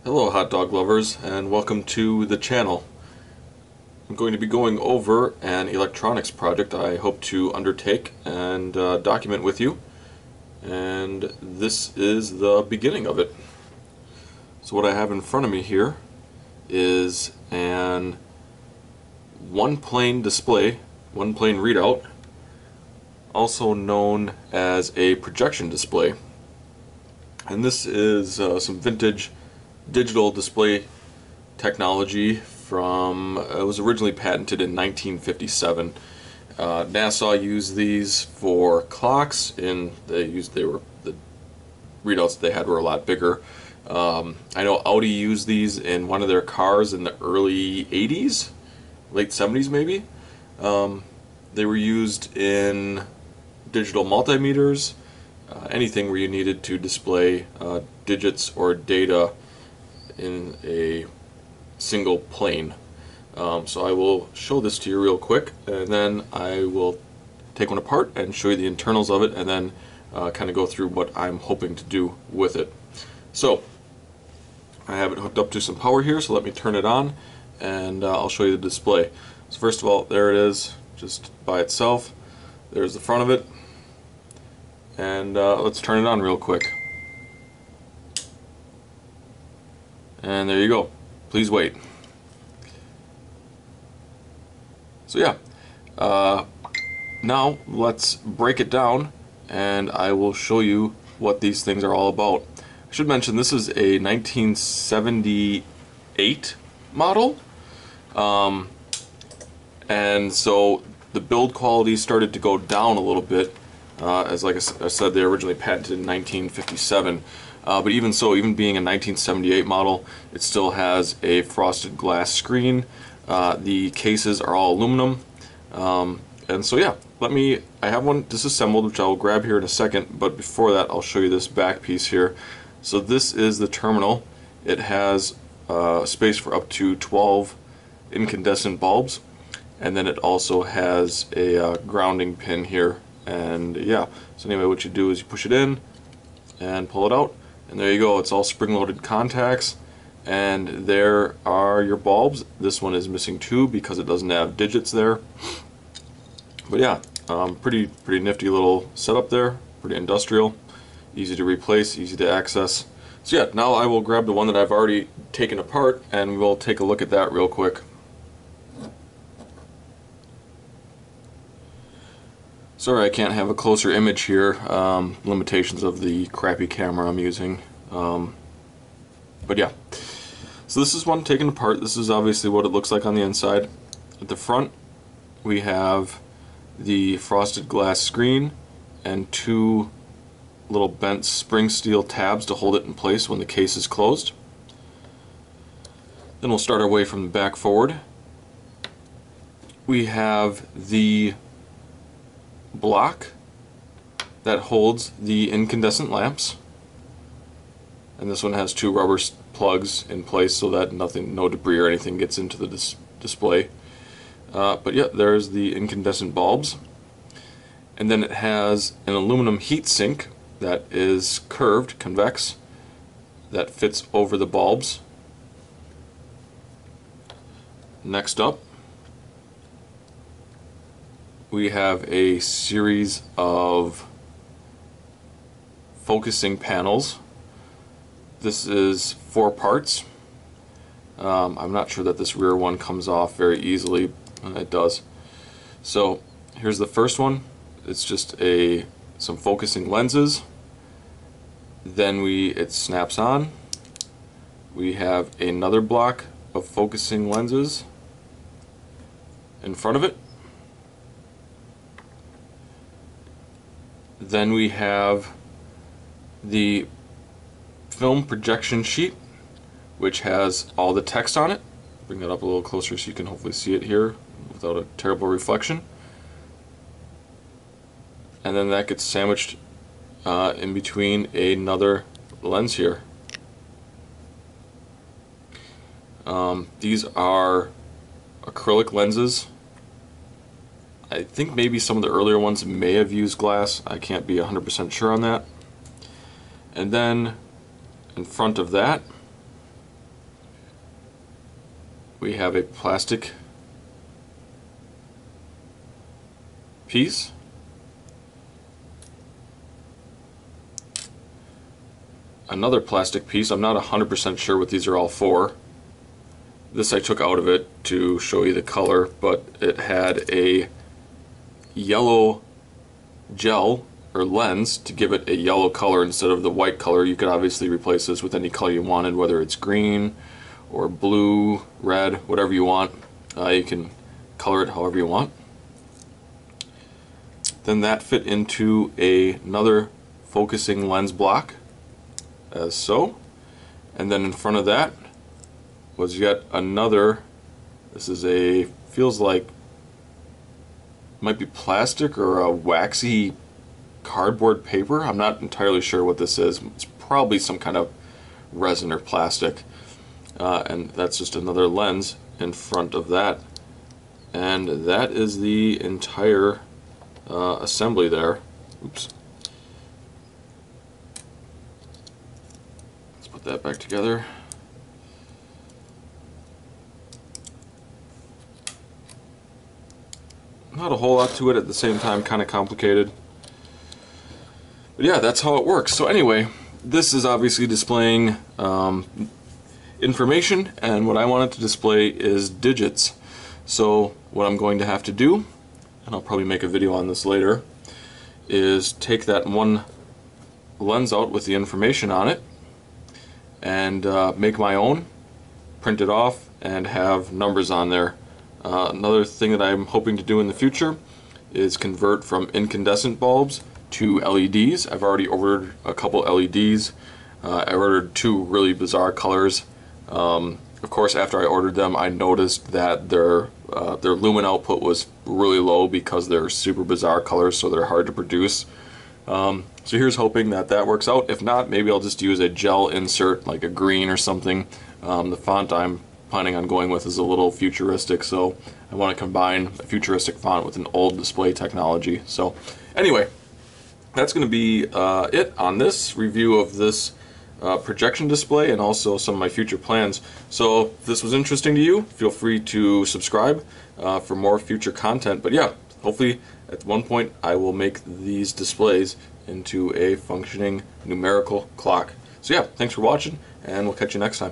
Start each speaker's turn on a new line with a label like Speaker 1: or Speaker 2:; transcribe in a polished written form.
Speaker 1: Hello hot dog lovers, and welcome to the channel. I'm going to be going over an electronics project I hope to undertake and document with you, and this is the beginning of it. So what I have in front of me here is an one-plane display, one-plane readout, also known as a projection display. And this is some vintage digital display technology from, it was originally patented in 1957. NASA used these for clocks, and the readouts they had were a lot bigger. I know Audi used these in one of their cars in the early 80s, late 70s maybe. They were used in digital multimeters, anything where you needed to display digits or data in a single plane. So I will show this to you real quick, and then I will take one apart and show you the internals of it, and then kind of go through what I'm hoping to do with it. So I have it hooked up to some power here, so let me turn it on and I'll show you the display. So first of all, there it is, just by itself. There's the front of it, and let's turn it on real quick. And there you go. Please wait. So yeah, now let's break it down and I will show you what these things are all about. I should mention this is a 1978 model, and so the build quality started to go down a little bit, as like I said, they were originally patented in 1957. But even so, even being a 1978 model, it still has a frosted glass screen. The cases are all aluminum. And so yeah, I have one disassembled, which I will grab here in a second, but before that I'll show you this back piece here. So this is the terminal. It has space for up to 12 incandescent bulbs, and then it also has a grounding pin here. And yeah, so anyway, what you do is you push it in and pull it out. And there you go, it's all spring-loaded contacts, and there are your bulbs. This one is missing two because it doesn't have digits there. But yeah, pretty nifty little setup there, pretty industrial, easy to replace, easy to access. So yeah, now I will grab the one that I've already taken apart, and we'll take a look at that real quick. Sorry I can't have a closer image here, limitations of the crappy camera I'm using, but yeah. So this is one taken apart. This is obviously what it looks like on the inside. At the front we have the frosted glass screen and two little bent spring steel tabs to hold it in place when the case is closed. Then we'll start our way from the back forward. We have the block that holds the incandescent lamps, and this one has two rubber plugs in place so that no debris or anything gets into the display. But yeah, there's the incandescent bulbs, and then it has an aluminum heat sink that is curved, convex, that fits over the bulbs. Next up, we have a series of focusing panels. This is 4 parts. I'm not sure that this rear one comes off very easily. It does. So here's the first one. It's just some focusing lenses. Then it snaps on. We have another block of focusing lenses in front of it. Then we have the film projection sheet, which has all the text on it. Bring that up a little closer so you can hopefully see it here without a terrible reflection. And then that gets sandwiched in between another lens here. These are acrylic lenses. I think maybe some of the earlier ones may have used glass. I can't be 100% sure on that. And then in front of that we have a plastic piece, another plastic piece. I'm not 100% sure what these are all for. This I took out of it to show you the color, but it had a yellow gel or lens to give it a yellow color instead of the white color. You could obviously replace this with any color you wanted, whether it's green or blue, red, whatever you want. You can color it however you want. Then that fit into another focusing lens block, as so. And then in front of that was yet another, this is a, feels like, might be plastic or a waxy cardboard paper. I'm not entirely sure what this is. It's probably some kind of resin or plastic. And that's just another lens in front of that. And that is the entire assembly there. Oops. Let's put that back together. Not a whole lot to it, at the same time kind of complicated. But yeah, that's how it works. So anyway, this is obviously displaying information, and what I want it to display is digits. So what I'm going to have to do, and I'll probably make a video on this later, is take that one lens out with the information on it and make my own, print it off, and have numbers on there. Another thing that I'm hoping to do in the future is convert from incandescent bulbs to LEDs. I've already ordered a couple LEDs. I ordered two really bizarre colors. Of course, after I ordered them, I noticed that their lumen output was really low because they're super bizarre colors, so they're hard to produce. So here's hoping that that works out. If not, maybe I'll just use a gel insert, like a green or something. The font I'm planning on going with is a little futuristic, so I want to combine a futuristic font with an old display technology. So anyway, that's going to be it on this review of this projection display and also some of my future plans. So if this was interesting to you, feel free to subscribe for more future content. But yeah, hopefully at one point I will make these displays into a functioning numerical clock. So yeah, thanks for watching, and we'll catch you next time.